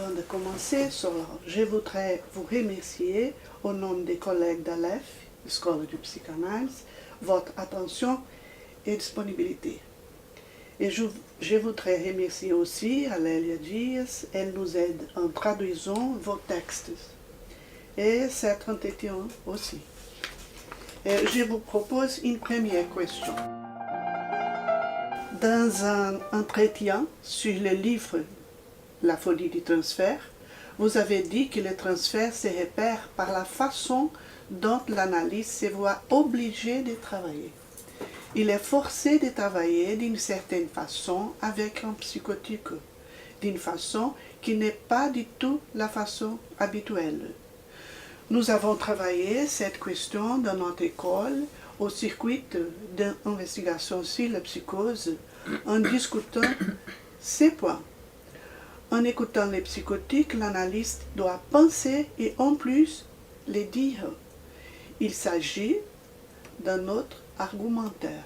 avant de commencer, je voudrais vous remercier au nom des collègues d'Aleph, École de Psychanalyse, votre attention et disponibilité. Et je voudrais remercier aussi Alélia Diaz, elle nous aide en traduisant vos textes. Et cet entretien aussi. Et je vous propose une première question. Dans un entretien sur le livre La folie du transfert, vous avez dit que le transfert se repère par la façon dont l'analyste se voit obligé de travailler. Il est forcé de travailler d'une certaine façon avec un psychotique, d'une façon qui n'est pas du tout la façon habituelle. Nous avons travaillé cette question dans notre école au circuit d'investigation sur la psychose en discutant ces points. En écoutant les psychotiques, l'analyste doit penser et en plus les dire. Il s'agit d'un autre argumentaire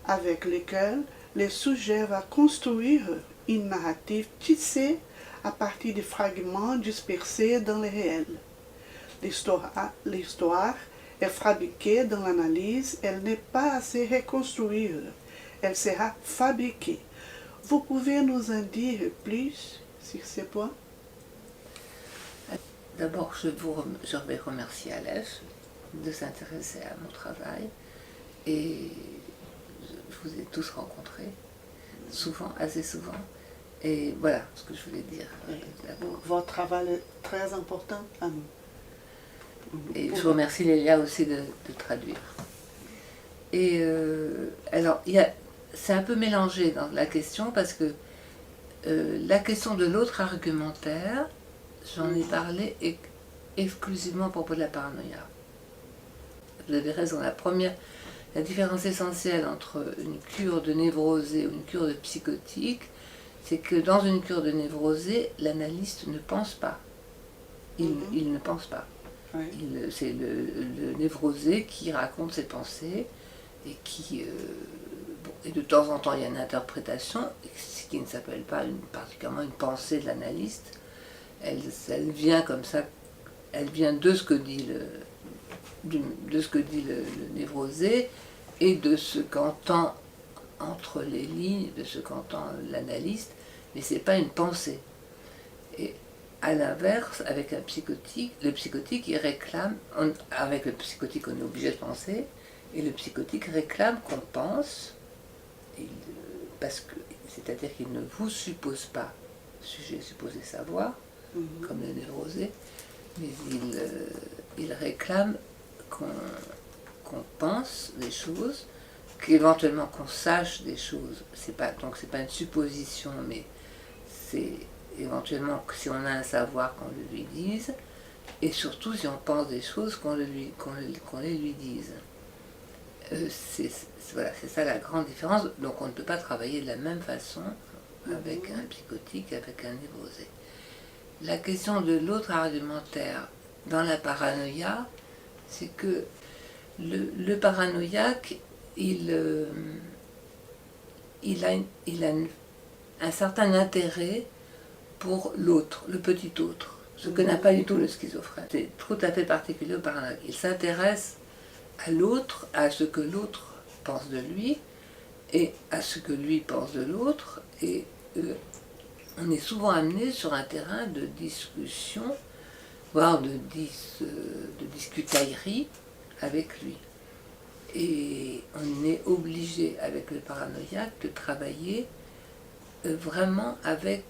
avec lequel le sujet va construire une narrative tissée à partir de fragments dispersés dans le réel. L'histoire est fabriquée dans l'analyse, elle n'est pas à se reconstruire, elle sera fabriquée. Vous pouvez nous en dire plus sur ces points? D'abord, je vais remercier Aleph de s'intéresser à mon travail et je vous ai tous rencontrés, souvent, assez souvent. Et voilà ce que je voulais dire. Votre travail est très important à nous. Et je remercie Lélia aussi de traduire. Et alors, c'est un peu mélangé dans la question parce que la question de l'autre argumentaire, j'en ai parlé exclusivement à propos de la paranoïa. Vous avez raison, la différence essentielle entre une cure de névrosée ou une cure de psychotique, c'est que dans une cure de névrosée, l'analyste ne pense pas. Il ne pense pas. Oui. C'est le névrosé qui raconte ses pensées et qui... et de temps en temps, il y a une interprétation, ce qui ne s'appelle pas particulièrement une pensée de l'analyste. Elle vient comme ça, elle vient de ce que dit le névrosé et de ce qu'entend entre les lignes, de ce qu'entend l'analyste, mais ce n'est pas une pensée. Et à l'inverse, avec un psychotique, le psychotique, il réclame, avec le psychotique, on est obligé de penser, et le psychotique réclame qu'on pense, c'est-à-dire qu'il ne vous suppose pas, sujet supposé savoir, comme le névrosé, mais il réclame qu'on pense des choses, qu'éventuellement qu'on sache des choses. Donc c'est pas une supposition, mais c'est éventuellement que si on a un savoir qu'on le lui dise, et surtout si on pense des choses qu'on les lui dise. C'est ça la grande différence. Donc on ne peut pas travailler de la même façon avec un psychotique, avec un névrosé. La question de l'autre argumentaire dans la paranoïa, c'est que le paranoïaque, il a un certain intérêt pour l'autre, le petit autre, ce que n'a pas du tout le schizophrène. C'est tout à fait particulier au paranoïaque. Il s'intéresse à l'autre, à ce que l'autre pense de lui, et à ce que lui pense de l'autre, et on est souvent amené sur un terrain de discussion, voire de discutaillerie avec lui. Et on est obligé, avec le paranoïaque, de travailler vraiment avec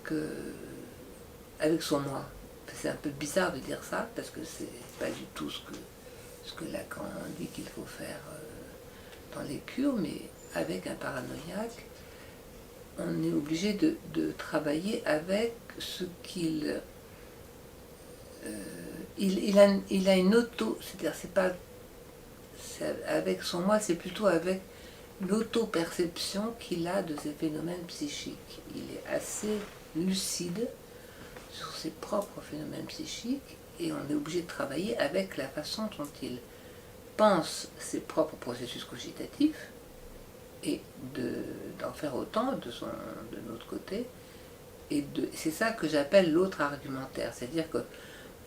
son moi. C'est un peu bizarre de dire ça, parce que c'est pas du tout ce que Lacan dit qu'il faut faire dans les cures, mais avec un paranoïaque, on est obligé de travailler avec ce qu'il... il a une auto... C'est-à-dire, avec son moi, c'est plutôt avec l'auto-perception qu'il a de ces phénomènes psychiques. Il est assez lucide sur ses propres phénomènes psychiques et on est obligé de travailler avec la façon dont il pense ses propres processus cogitatifs et d'en faire autant de notre côté c'est ça que j'appelle l'autre argumentaire. C'est-à-dire que,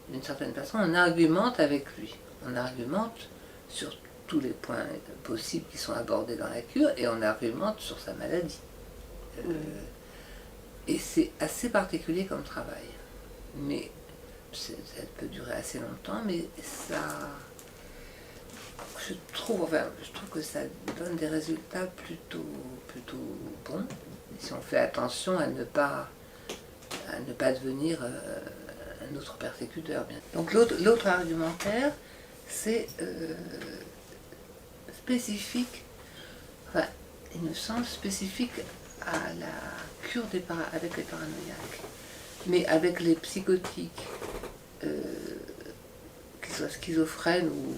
d'une certaine façon, on argumente avec lui. On argumente sur tous les points possibles qui sont abordés dans la cure et on argumente sur sa maladie. Et c'est assez particulier comme travail. Mais ça peut durer assez longtemps, mais ça... Je trouve que ça donne des résultats plutôt bons, si on fait attention à ne pas devenir un autre persécuteur. Bien. Donc l'autre argumentaire, c'est spécifique, enfin, il me semble spécifique à la cure avec les paranoïaques. Mais avec les psychotiques, qu'ils soient schizophrènes ou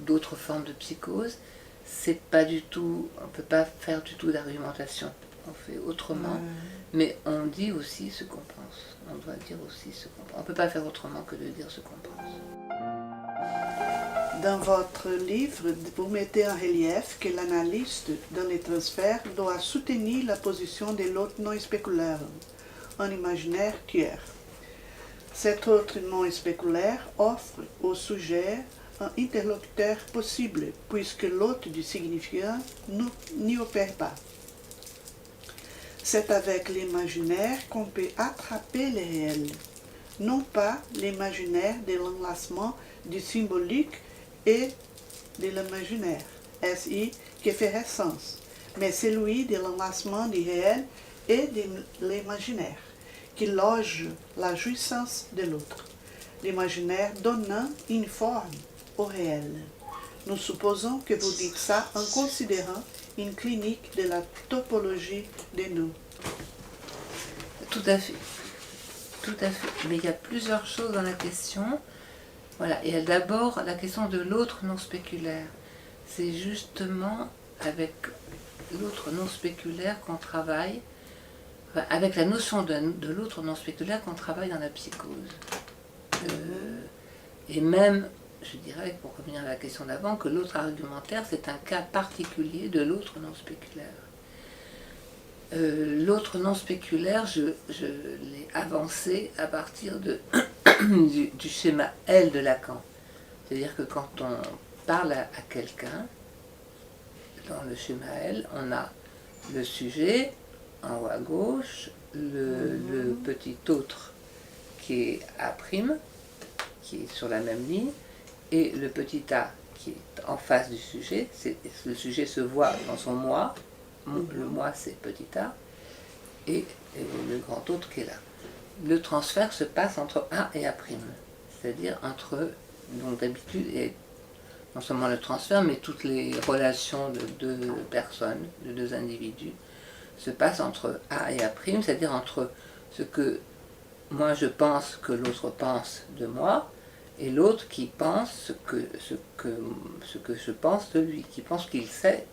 d'autres formes de psychose, c'est pas du tout, on peut pas faire du tout d'argumentation. On fait autrement, mais on dit aussi ce qu'on pense. On doit dire aussi ce qu'on pense. On peut pas faire autrement que de dire ce qu'on pense. Dans votre livre, vous mettez en relief que l'analyste dans les transferts doit soutenir la position de l'autre non spéculaire, un imaginaire tiers. Cet autre non spéculaire offre au sujet un interlocuteur possible, puisque l'autre du signifiant n'y opère pas. C'est avec l'imaginaire qu'on peut attraper le réel, non pas l'imaginaire de l'enlacement du symbolique et de l'imaginaire, SI, qui ferait sens, mais celui de l'enlacement du réel et de l'imaginaire, qui loge la jouissance de l'autre, l'imaginaire donnant une forme au réel. Nous supposons que vous dites ça en considérant une clinique de la topologie de nous. Tout à fait. Tout à fait. Mais il y a plusieurs choses dans la question. Voilà. Il y a d'abord la question de l'autre non spéculaire. C'est justement avec l'autre non spéculaire qu'on travaille, enfin, avec la notion de l'autre non spéculaire qu'on travaille dans la psychose. Et même, je dirais, pour revenir à la question d'avant, que l'autre argumentaire, c'est un cas particulier de l'autre non spéculaire. L'autre non spéculaire, je l'ai avancé à partir du schéma L de Lacan. C'est-à-dire que quand on parle à quelqu'un, dans le schéma L, on a le sujet en haut à gauche, le petit autre qui est A', qui est sur la même ligne, et le petit a qui est en face du sujet. Le sujet se voit dans son moi. Le moi, c'est petit a, et le grand autre qui est là. Le transfert se passe entre A et A', c'est-à-dire entre, donc d'habitude, et non seulement le transfert, mais toutes les relations de deux personnes, de deux individus, se passent entre A et A', c'est-à-dire entre ce que moi je pense que l'autre pense de moi, et l'autre qui pense ce que je pense de lui, qui pense qu'il sait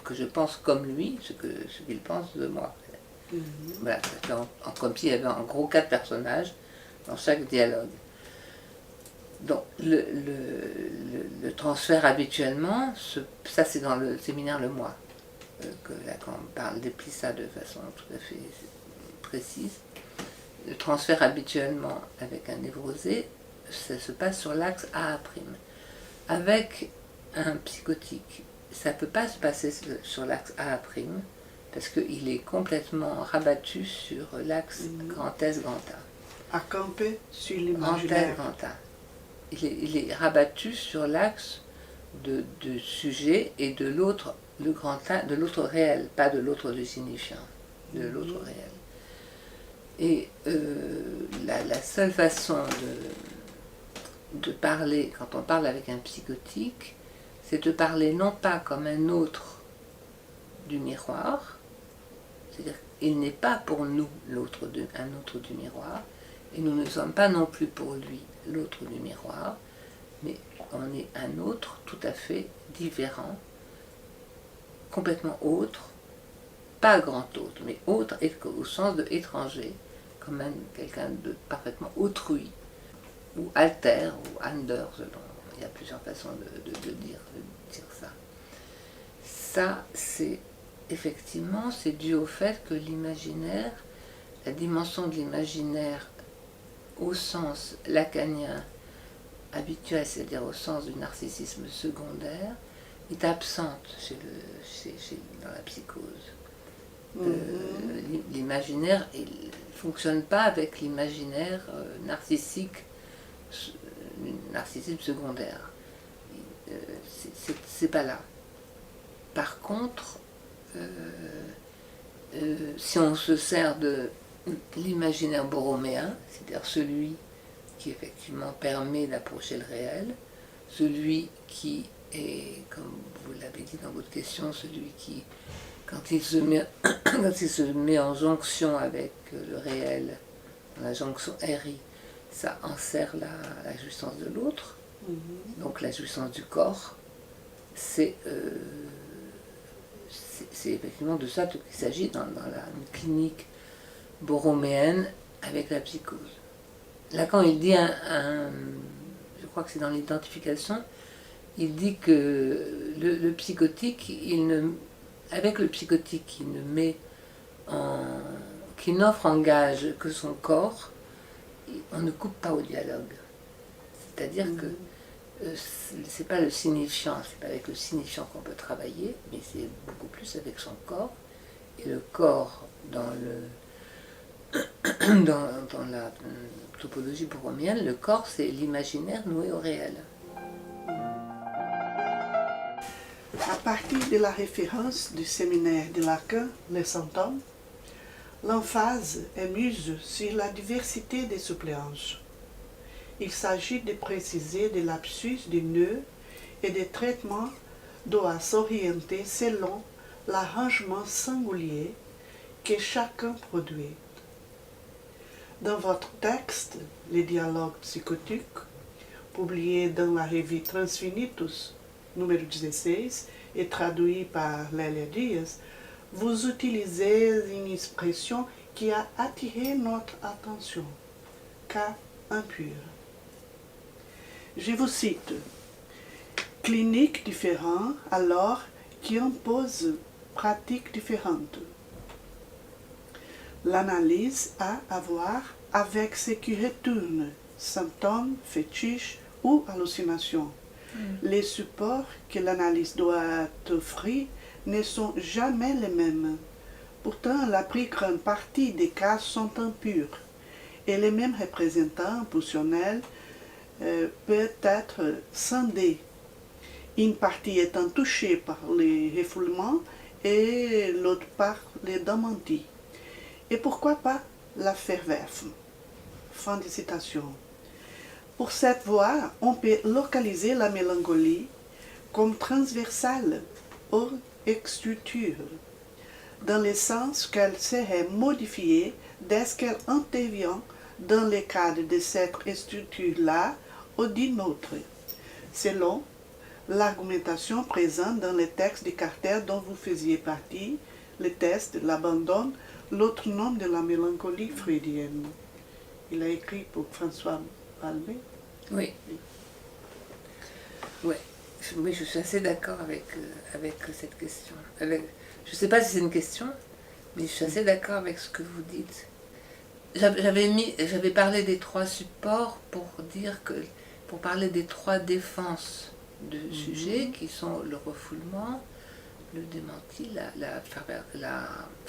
que je pense comme lui, ce qu'il pense de moi. Voilà, comme s'il y avait en gros 4 personnages dans chaque dialogue. Donc le transfert habituellement, ça c'est dans le séminaire Le Moi, que Lacan déplie ça de façon tout à fait précise. Le transfert habituellement avec un névrosé, ça se passe sur l'axe A'. Avec un psychotique, ça ne peut pas se passer sur l'axe A', parce qu'il est complètement rabattu sur l'axe grand S, grand A. Accampé sur l'imaginaire. Grand S, grand A. Il est rabattu sur l'axe de sujet et de l'autre, le grand A, de l'autre réel, pas de l'autre du signifiant, de l'autre réel. Et la seule façon de parler, quand on parle avec un psychotique, c'est de parler non pas comme un autre du miroir, c'est-à-dire qu'il n'est pas pour nous un autre du miroir, et nous ne sommes pas non plus pour lui l'autre du miroir, mais on est un autre tout à fait différent, complètement autre, pas grand autre, mais autre au sens de étranger, comme quelqu'un de parfaitement autrui, ou alter, ou under, il y a plusieurs façons de dire ça. Ça, c'est effectivement, c'est dû au fait que l'imaginaire la dimension de l'imaginaire au sens lacanien habituel, c'est-à-dire au sens du narcissisme secondaire, est absente dans la psychose. L'imaginaire ne fonctionne pas avec l'imaginaire narcissique, narcissisme secondaire. C'est pas là. Par contre, si on se sert de l'imaginaire borroméen, c'est-à-dire celui qui effectivement permet d'approcher le réel, celui qui est, comme vous l'avez dit dans votre question, celui qui, quand il se met en jonction avec le réel, dans la jonction RI, ça enserre la jouissance de l'autre, donc la jouissance du corps, c'est effectivement de ça qu'il s'agit dans la clinique borroméenne avec la psychose. Lacan, il dit, je crois que c'est dans l'identification, il dit que le psychotique, avec le psychotique, qui n'offre en gage que son corps, on ne coupe pas au dialogue. C'est-à-dire que c'est pas le signifiant, c'est pas avec le signifiant qu'on peut travailler, mais c'est beaucoup plus avec son corps. Et le corps, dans la topologie borroméenne, le corps, c'est l'imaginaire noué au réel. À partir de la référence du séminaire de Lacan, les symptômes, l'emphase est mise sur la diversité des suppléances. Il s'agit de préciser des lapsus des nœuds et des traitements doivent s'orienter selon l'arrangement singulier que chacun produit. Dans votre texte, les dialogues psychotiques, publié dans la revue Transfinitus, numéro 16, et traduit par Lélia Dias, vous utilisez une expression qui a attiré notre attention, cas impur. Je vous cite, cliniques différentes alors qui imposent pratiques différentes. L'analyse a à voir avec ce qui retourne, symptômes, fétiches ou hallucinations. Les supports que l'analyse doit offrir ne sont jamais les mêmes. Pourtant, la plus grande partie des cas sont impurs et les mêmes représentants pulsionnels peuvent être scindés, une partie étant touchée par les refoulements et l'autre par les démentis. Et pourquoi pas la Verwerf? Fin de citation. Pour cette voie, on peut localiser la mélancolie comme transversale aux structures, dans le sens qu'elle serait modifiée dès qu'elle intervient dans le cadre de cette structure-là ou d'une autre, selon l'argumentation présente dans le texte de Carter dont vous faisiez partie, le test, l'abandon, l'autre nom de la mélancolie freudienne. Il a écrit pour François Balmet. Oui. Oui, je suis assez d'accord avec cette question. Je ne sais pas si c'est une question, mais je suis assez d'accord avec ce que vous dites. J'avais parlé des trois supports pour parler des trois défenses de sujet qui sont le refoulement, le démenti, la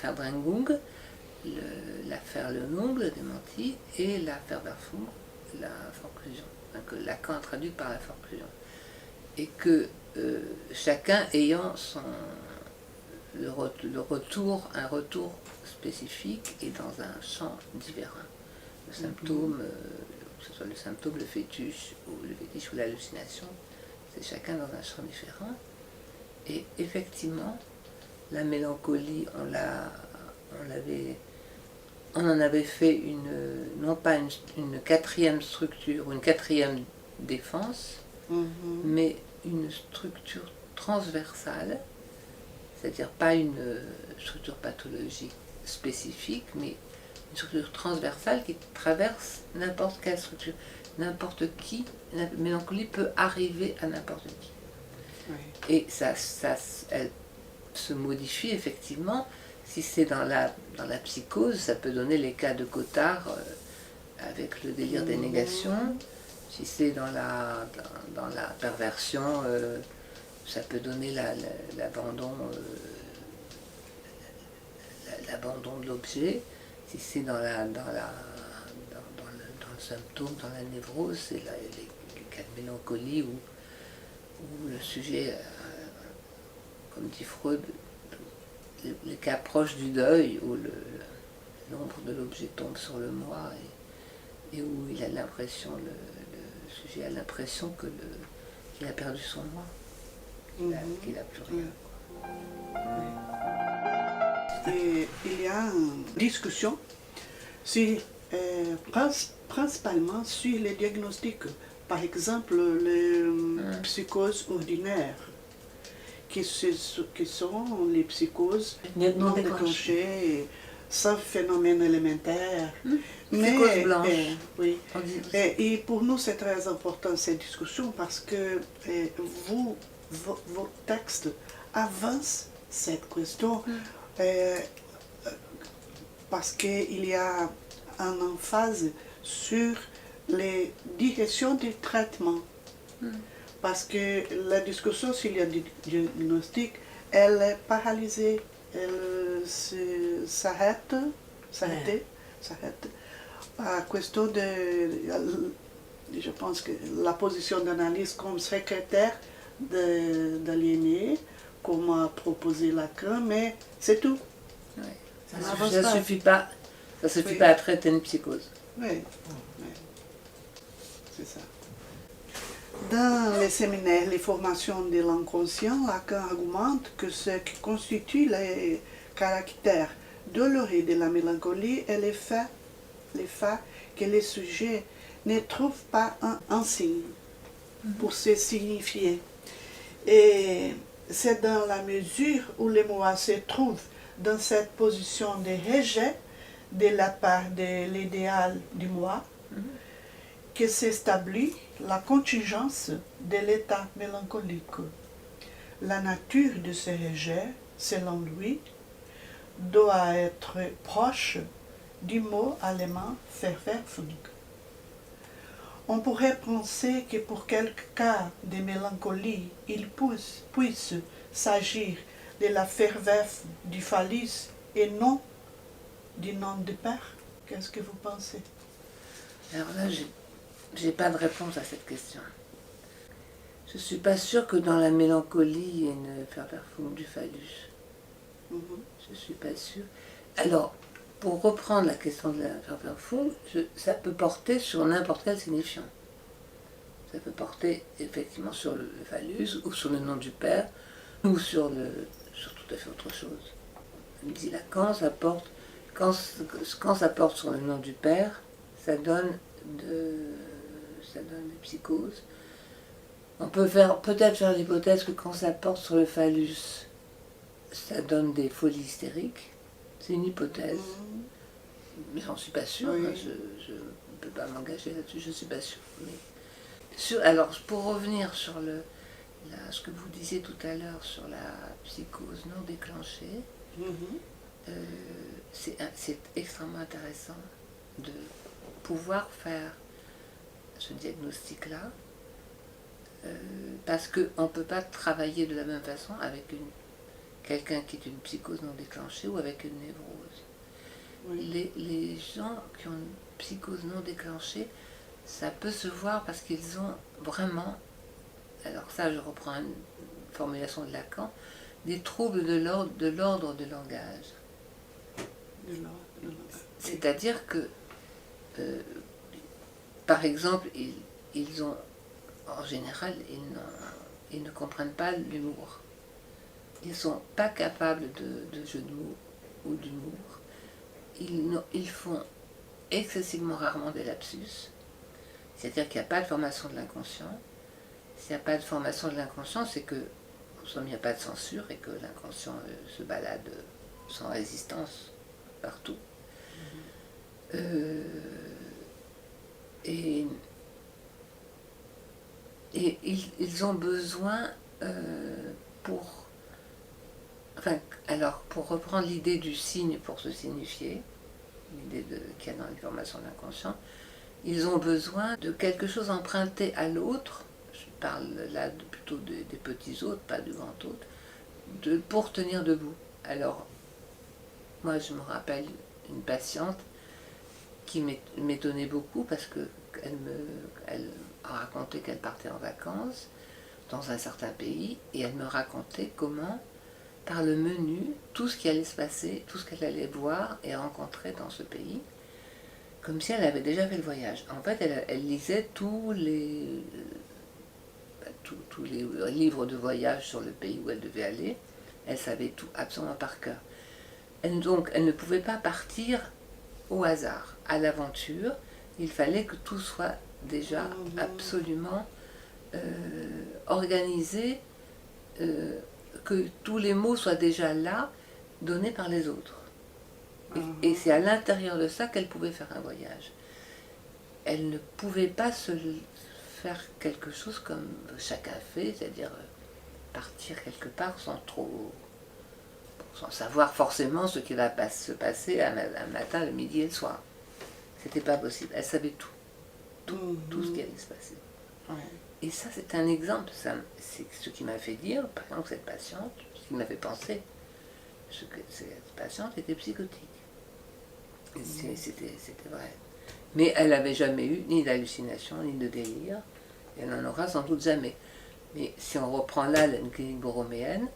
Verdrängung, la Verleumdung, le démenti, et la Verwerfung, la forclusion, que Lacan a traduit par la forclusion. Et que chacun ayant un retour spécifique et dans un champ différent. Le symptôme, que ce soit le symptôme, le fétiche ou l'hallucination, c'est chacun dans un champ différent. Et effectivement, la mélancolie, on en avait fait non pas une quatrième structure, une quatrième défense, mais une structure transversale, c'est-à-dire pas une structure pathologique spécifique, mais une structure transversale qui traverse n'importe quelle structure. N'importe qui, la mélancolie peut arriver à n'importe qui. Oui. Et elle se modifie effectivement Si c'est dans la psychose, ça peut donner les cas de Cotard avec le délire des négations. Si c'est dans la perversion, ça peut donner l'abandon de l'objet. Si c'est dans le symptôme, dans la névrose, c'est les cas de mélancolie où le sujet, comme dit Freud, les cas proches du deuil, où l'ombre de l'objet tombe sur le moi et où il a l'impression, le sujet a l'impression qu'il a perdu son moi, qu'il n'a plus rien. Et il y a une discussion principalement sur les diagnostics. Par exemple, les psychoses ordinaires, qui sont les psychoses non déclenchées, sans phénomène élémentaire. Psychose blanche. Oui. Et pour nous, c'est très important cette discussion parce que vos textes avancent cette question. Parce qu'il y a une emphase sur les directions du traitement. Parce que la discussion sur le diagnostic, elle est paralysée, elle s'arrête à question de, je pense que la position d'analyse comme secrétaire d'aliéné, comme a proposé Lacan, mais c'est tout. Oui. Ça ne suffit pas à traiter une psychose. Oui, c'est ça. Dans les séminaires, les formations de l'inconscient, Lacan argumente que ce qui constitue les caractères douloureux de la mélancolie est le fait que les sujets ne trouvent pas un signe pour se signifier. Et c'est dans la mesure où le moi se trouve dans cette position de rejet de la part de l'idéal du moi que s'établit la contingence de l'état mélancolique. La nature de ce rejet, selon lui, doit être proche du mot allemand Verwerfung. On pourrait penser que pour quelques cas de mélancolie, il puisse s'agir de la Verwerfung du phallus et non du nom de père. Qu'est-ce que vous pensez? Alors là, j'ai pas de réponse à cette question. Je suis pas sûre que dans la mélancolie, il y ait une Verwerfung du phallus. Je suis pas sûre. Alors, pour reprendre la question de la Verwerfung, ça peut porter sur n'importe quel signifiant. Ça peut porter effectivement sur le phallus ou sur le nom du père ou sur tout à fait autre chose. Il dit Lacan, quand ça porte sur le nom du père, ça donne des psychoses. On peut peut-être faire l'hypothèse que quand ça porte sur le phallus, ça donne des folies hystériques. C'est une hypothèse. Mais j'en suis pas sûre. Oui. Je ne peux pas m'engager là-dessus, je ne suis pas sûre. Mais alors, pour revenir sur ce que vous disiez tout à l'heure sur la psychose non déclenchée, c'est extrêmement intéressant de pouvoir faire ce diagnostic-là, parce qu'on ne peut pas travailler de la même façon avec quelqu'un qui est une psychose non déclenchée ou avec une névrose. Oui. Les gens qui ont une psychose non déclenchée, ça peut se voir parce qu'ils ont vraiment, alors ça je reprends une formulation de Lacan, des troubles de l'ordre de langage. C'est-à-dire que, par exemple, ils ont, en général, ils ne comprennent pas l'humour. Ils ne sont pas capables de jeu de mots ou d'humour. Ils font excessivement rarement des lapsus. C'est-à-dire qu'il n'y a pas de formation de l'inconscient. S'il n'y a pas de formation de l'inconscient, c'est que, en somme, il n'y a pas de censure et que l'inconscient se balade sans résistance partout. Et ils ont besoin, pour enfin, alors, pour reprendre l'idée du signe pour se signifier, l'idée qu'il y a dans les formations de l'inconscient, ils ont besoin de quelque chose emprunté à l'autre, je parle là plutôt des petits hôtes, pas du grand hôte, pour tenir debout. Alors, moi je me rappelle une patiente qui m'étonnait beaucoup parce qu'elle racontait qu'elle partait en vacances dans un certain pays et elle me racontait comment, par le menu, tout ce qui allait se passer, tout ce qu'elle allait voir et rencontrer dans ce pays, comme si elle avait déjà fait le voyage. En fait, elle lisait tous les livres de voyage sur le pays où elle devait aller. Elle savait tout absolument par cœur. Donc, elle ne pouvait pas partir au hasard, à l'aventure. Il fallait que tout soit déjà absolument organisé, que tous les mots soient déjà là, donnés par les autres. Et c'est à l'intérieur de ça qu'elle pouvait faire un voyage. Elle ne pouvait pas se faire quelque chose comme chacun fait, c'est-à-dire partir quelque part sans savoir forcément ce qui va se passer un matin, le midi et le soir. C'était pas possible. Elle savait tout. Tout ce qui allait se passer. Ouais. Et ça, c'est un exemple. C'est ce qui m'a fait dire, par exemple, cette patiente, ce qui m'a fait penser que cette patiente était psychotique. C'était vrai. Mais elle n'avait jamais eu ni d'hallucination, ni de délire. Et elle n'en aura sans doute jamais. Mais si on reprend là une clinique borroméenne,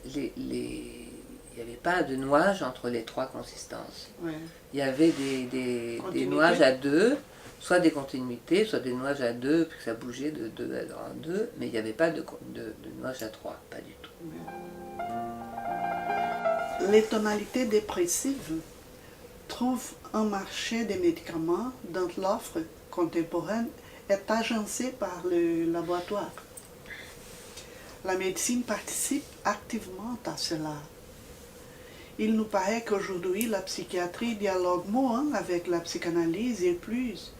il n'y avait pas de nouage entre les trois consistances. Ouais. Il y avait des nouages à deux, soit des continuités, soit des nouages à deux, puis ça bougeait de deux en deux, mais il n'y avait pas de nouages à trois, pas du tout. Ouais. Les tonalités dépressives trouvent un marché des médicaments dont l'offre contemporaine est agencée par le laboratoire. La médecine participe activement à cela. Il nous paraît qu'aujourd'hui, la psychiatrie dialogue moins avec la psychanalyse et plus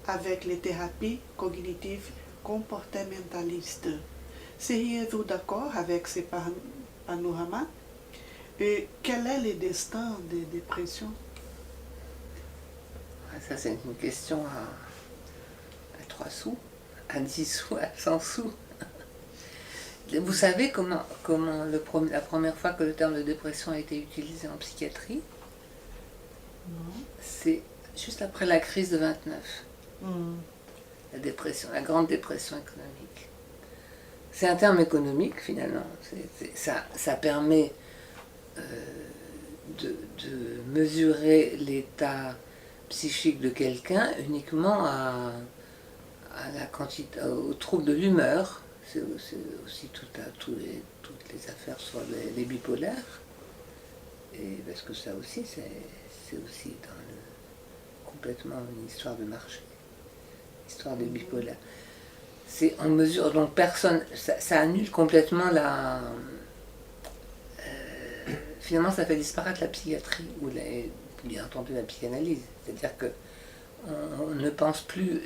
avec les thérapies cognitives comportementalistes. Seriez-vous d'accord avec ces panoramas? Et quel est le destin des dépressions? Ça, c'est une question à 3 sous, à 10 sous, à 100 sous. Vous savez comment la première fois que le terme de dépression a été utilisé en psychiatrie? Non. C'est juste après la crise de 29. La dépression, la grande dépression économique. C'est un terme économique finalement. Ça permet de mesurer l'état psychique de quelqu'un uniquement à la quantité, au trouble de l'humeur. C'est aussi toutes les affaires sur les bipolaires. Et parce que ça aussi, c'est aussi complètement une histoire de marché. L'histoire des bipolaires. C'est en mesure, donc personne, ça annule complètement finalement ça fait disparaître la psychiatrie, ou bien entendu la psychanalyse. C'est-à-dire que on ne pense plus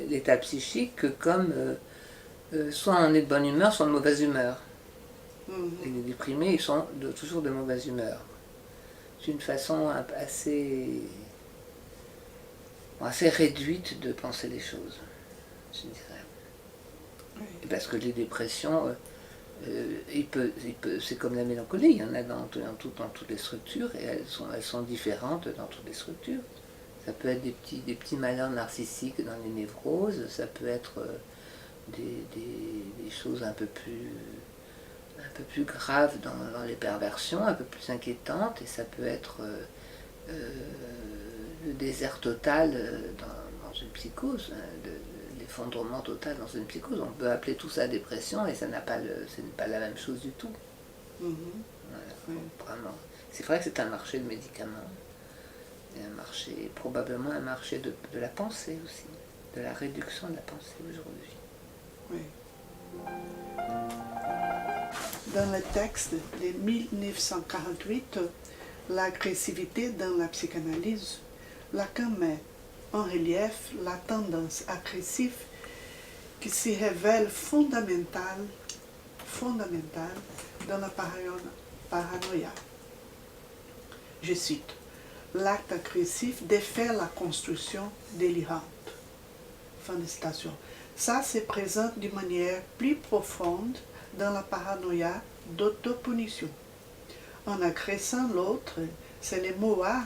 l'état psychique que comme soit on est de bonne humeur, soit de mauvaise humeur. Et les déprimés, ils sont toujours de mauvaise humeur. C'est une façon assez réduite de penser les choses, je dirais. Oui. Parce que les dépressions, c'est comme la mélancolie, il y en a dans toutes les structures, et elles sont différentes dans toutes les structures. Ça peut être des petits malheurs narcissiques dans les névroses, ça peut être des choses un peu plus graves dans les perversions, un peu plus inquiétantes, et ça peut être le désert total dans une psychose, l'effondrement total dans une psychose. On peut appeler tout ça dépression, et ce n'est pas la même chose du tout. Voilà, vraiment. C'est vrai que c'est un marché de médicaments, et probablement un marché de la pensée aussi, de la réduction de la pensée aujourd'hui. Oui. Dans le texte de 1948, l'agressivité dans la psychanalyse, Lacan met en relief la tendance agressive qui se révèle fondamentale dans paranoïa. Je cite, l'acte agressif défait la construction délirante. Fin de citation. Ça se présente d'une manière plus profonde dans la paranoïa d'autopunition. En agressant l'autre, c'est le moi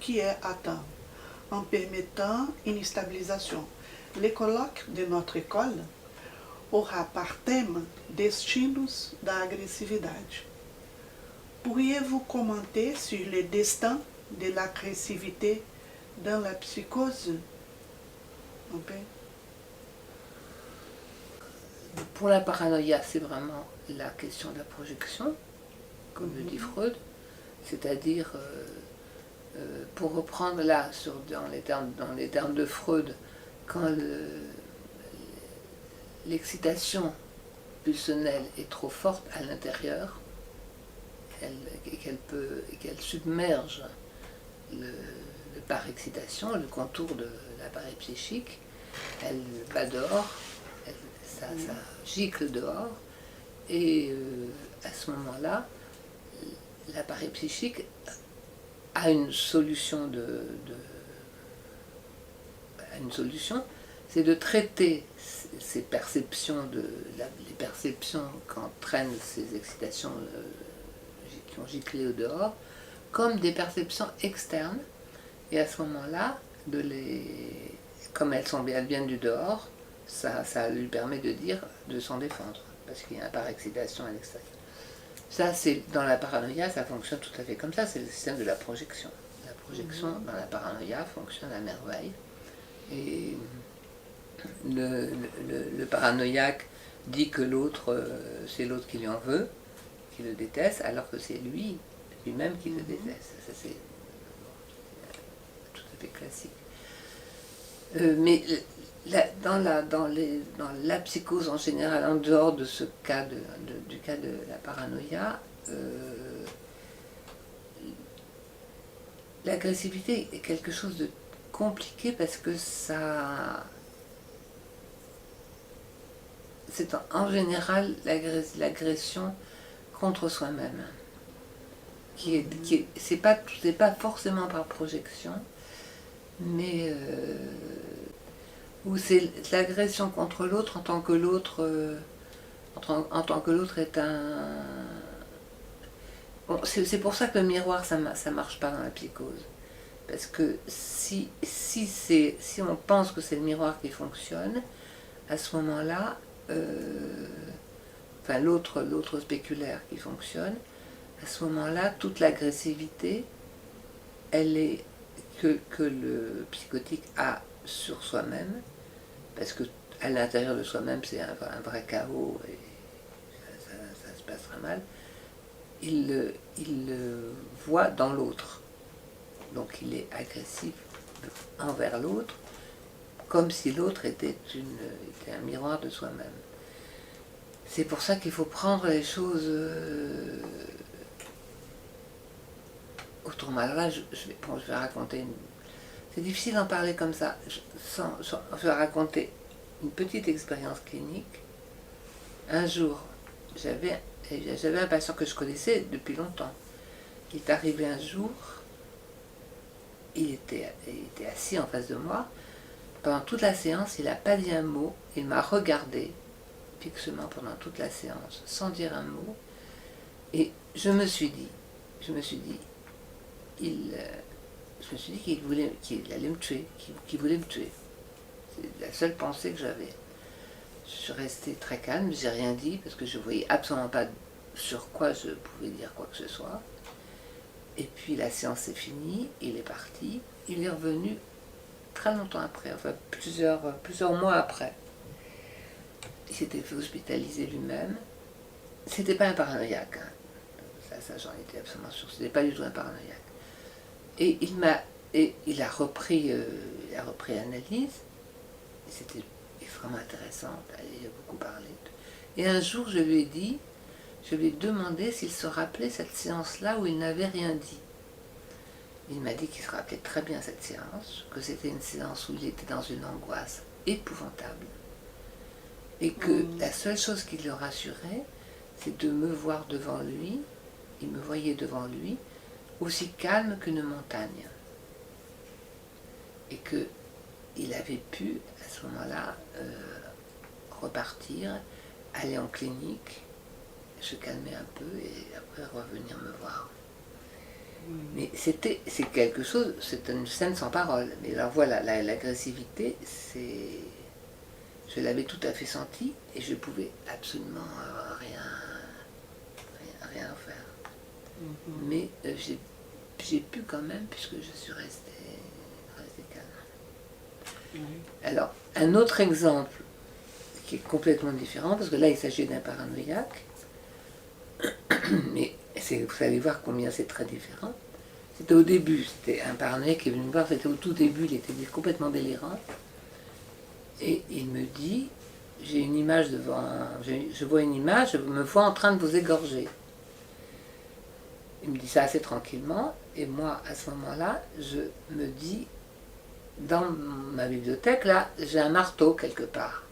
qui est atteint, en permettant une stabilisation. Le colloque de notre école aura par thème Destinos da agressividade. Pourriez-vous commenter sur le destin de l'agressivité dans la psychose? Pour la paranoïa, c'est vraiment la question de la projection, comme le dit Freud, c'est-à-dire, pour reprendre là, dans les termes de Freud, quand l'excitation pulsionnelle est trop forte à l'intérieur, et qu'elle submerge le par-excitation, le contour de l'appareil psychique, elle va dehors, ça gicle dehors, et à ce moment-là, l'appareil psychique a une solution c'est de traiter ces perceptions, les perceptions qu'entraînent ces excitations qui ont giclé au dehors, comme des perceptions externes, et à ce moment-là, comme elles viennent du dehors, ça lui permet de s'en défendre, parce qu'il y a un par-excitation à l'extérieur. Ça, c'est dans la paranoïa, ça fonctionne tout à fait comme ça, c'est le système de la projection. La projection dans la paranoïa fonctionne à merveille, et le paranoïaque dit que l'autre, c'est l'autre qui lui en veut, qui le déteste, alors que c'est lui-même qui le déteste. Ça, c'est tout à fait classique. Mais dans la psychose en général, en dehors de ce cas du cas de la paranoïa, l'agressivité est quelque chose de compliqué parce que c'est en général l'agression contre soi-même, c'est pas forcément par projection, mais où c'est l'agression contre l'autre en tant que l'autre est un... Bon, c'est pour ça que le miroir, ça marche pas dans la psychose. Parce que si on pense que c'est le miroir qui fonctionne, à ce moment-là, enfin l'autre spéculaire qui fonctionne, à ce moment-là, toute l'agressivité, elle est que le psychotique a sur soi-même, parce que à l'intérieur de soi-même, c'est un vrai chaos et ça se passe très mal. Il le voit dans l'autre. Donc il est agressif envers l'autre, comme si l'autre était un miroir de soi-même. C'est pour ça qu'il faut prendre les choses autrement. Alors là, je vais raconter c'est difficile d'en parler comme ça. Je vais raconter une petite expérience clinique. Un jour, j'avais un patient que je connaissais depuis longtemps. Il est arrivé un jour, il était assis en face de moi. Pendant toute la séance, il n'a pas dit un mot. Il m'a regardé fixement pendant toute la séance, sans dire un mot. Et je me suis dit qu'il allait me tuer, qu'il voulait me tuer. C'est la seule pensée que j'avais. Je suis restée très calme, j'ai rien dit, parce que je ne voyais absolument pas sur quoi je pouvais dire quoi que ce soit. Et puis la séance est finie, il est parti, il est revenu très longtemps après, enfin plusieurs mois après. Il s'était fait hospitaliser lui-même. C'était pas un paranoïaque, hein. Ça j'en étais absolument sûre, c'était pas du tout un paranoïaque. Et il a repris l'analyse, c'était vraiment intéressant, il a beaucoup parlé. Et un jour je lui ai demandé s'il se rappelait cette séance-là où il n'avait rien dit. Il m'a dit qu'il se rappelait très bien cette séance, que c'était une séance où il était dans une angoisse épouvantable, et que la seule chose qui le rassurait, c'est de me voir devant lui il me voyait devant lui aussi calme qu'une montagne. Et qu'il avait pu, à ce moment-là, repartir, aller en clinique, se calmer un peu et après revenir me voir. Mais c'est quelque chose, c'est une scène sans parole. Mais alors voilà, l'agressivité, je l'avais tout à fait senti et je pouvais absolument rien faire. Mais j'ai pu quand même, puisque je suis restée calme. Alors, un autre exemple qui est complètement différent, parce que là il s'agit d'un paranoïaque, mais vous allez voir combien c'est très différent. C'était au début, c'était un paranoïaque qui est venu me voir, c'était au tout début, il était complètement délirant. Et il me dit, j'ai une image je vois une image, je me vois en train de vous égorger. Il me dit ça assez tranquillement, et moi, à ce moment-là, je me dis, dans ma bibliothèque, là, j'ai un marteau quelque part.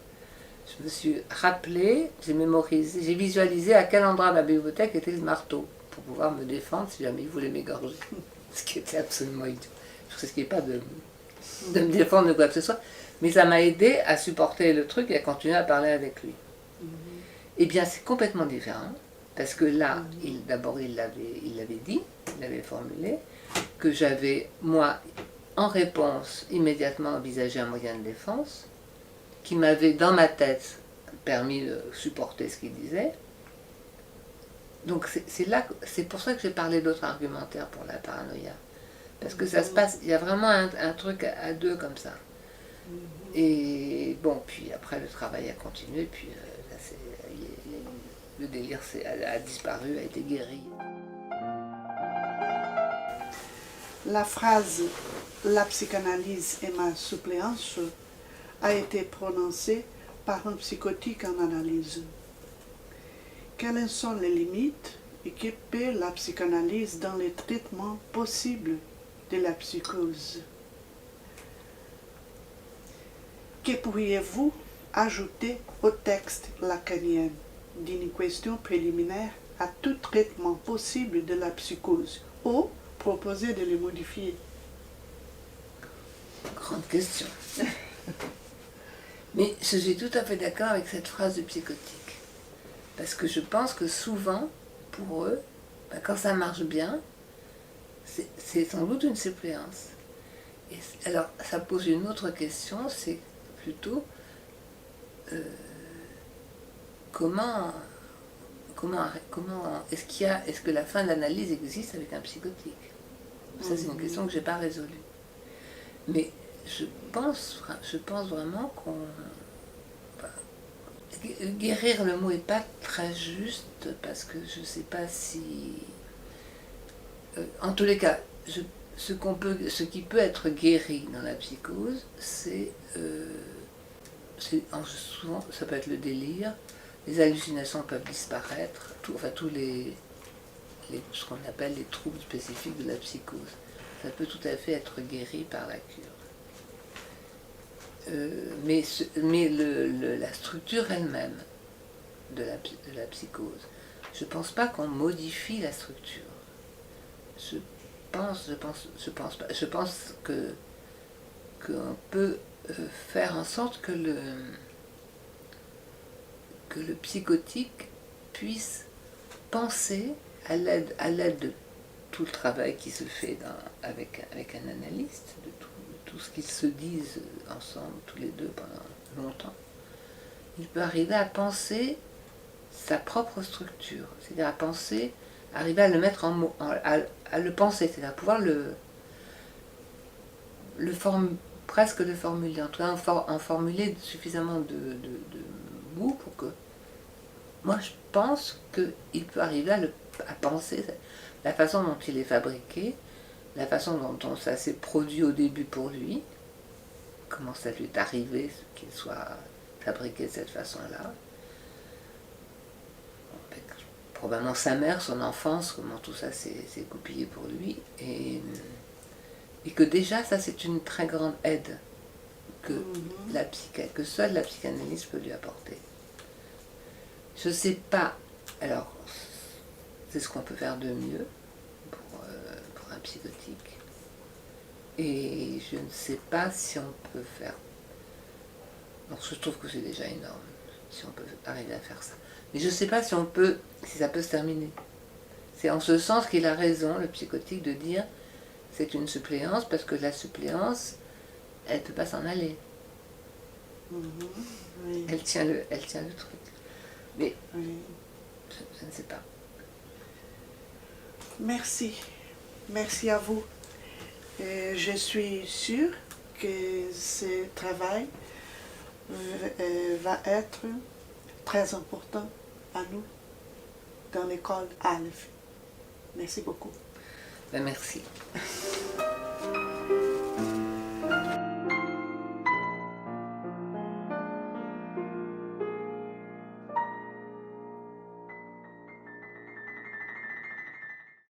Je me suis rappelé, j'ai mémorisé, j'ai visualisé à quel endroit de ma bibliothèque était le marteau, pour pouvoir me défendre si jamais il voulait m'égorger. Ce qui était absolument idiot. Je ne risquais pas de me défendre de quoi que ce soit, mais ça m'a aidé à supporter le truc et à continuer à parler avec lui. Eh bien, c'est complètement différent, parce que là, d'abord, il l'avait dit, il l'avait formulé, que j'avais, moi, en réponse, immédiatement envisagé un moyen de défense, qui m'avait, dans ma tête, permis de supporter ce qu'il disait. Donc c'est pour ça que j'ai parlé d'autres argumentaires pour la paranoïa. Parce que ça se passe, il y a vraiment un truc à deux comme ça. Et bon, puis après le travail a continué, puis là, le délire a disparu, a été guéri. La phrase « la psychanalyse est ma suppléance » a été prononcée par un psychotique en analyse. Quelles sont les limites et que peut la psychanalyse dans les traitements possibles de la psychose? Que pourriez-vous ajouter au texte lacanien d'une question préliminaire à tout traitement possible de la psychose ou proposer de le modifier? Grande question. Mais je suis tout à fait d'accord avec cette phrase du psychotique. Parce que je pense que souvent, pour eux, quand ça marche bien, c'est sans doute une suppléance. Et alors, ça pose une autre question, c'est plutôt comment est-ce que la fin de l'analyse existe avec un psychotique? Ça, c'est une question que je n'ai pas résolue. Mais je pense vraiment qu'on... Guérir, le mot n'est pas très juste, parce que je ne sais pas si... en tous les cas, ce qui peut être guéri dans la psychose, souvent, ça peut être le délire, les hallucinations peuvent disparaître, ce qu'on appelle les troubles spécifiques de la psychose. Ça peut tout à fait être guéri par la cure. Mais la structure elle-même de la psychose, je ne pense pas qu'on modifie la structure. Je pense qu'on peut faire en sorte que le psychotique puisse penser à l'aide de tout le travail qui se fait avec un analyste, de tout ce qu'ils se disent ensemble, tous les deux, pendant longtemps. Il peut arriver à penser sa propre structure, c'est-à-dire arriver à le mettre en mots, à le penser, c'est-à-dire pouvoir presque le formuler, en tout cas en formuler suffisamment de mots pour que... Moi, je pense qu'il peut arriver à penser la façon dont il est fabriqué, la façon dont ça s'est produit au début pour lui, comment ça lui est arrivé qu'il soit fabriqué de cette façon-là. Probablement sa mère, son enfance, comment tout ça s'est goupillé pour lui. Et que déjà, ça c'est une très grande aide que seule la psychanalyse peut lui apporter. Je ne sais pas, alors c'est ce qu'on peut faire de mieux pour un psychotique. Et je ne sais pas si on peut faire... Donc je trouve que c'est déjà énorme, si on peut arriver à faire ça. Mais je ne sais pas si ça peut se terminer. C'est en ce sens qu'il a raison, le psychotique, de dire c'est une suppléance, parce que la suppléance, elle ne peut pas s'en aller. Oui. Elle tient le truc. Mais Oui. je ne sais pas. Merci. Merci à vous. Et je suis sûre que ce travail va être très important à nous dans l'école Aleph. Merci beaucoup. Ben merci.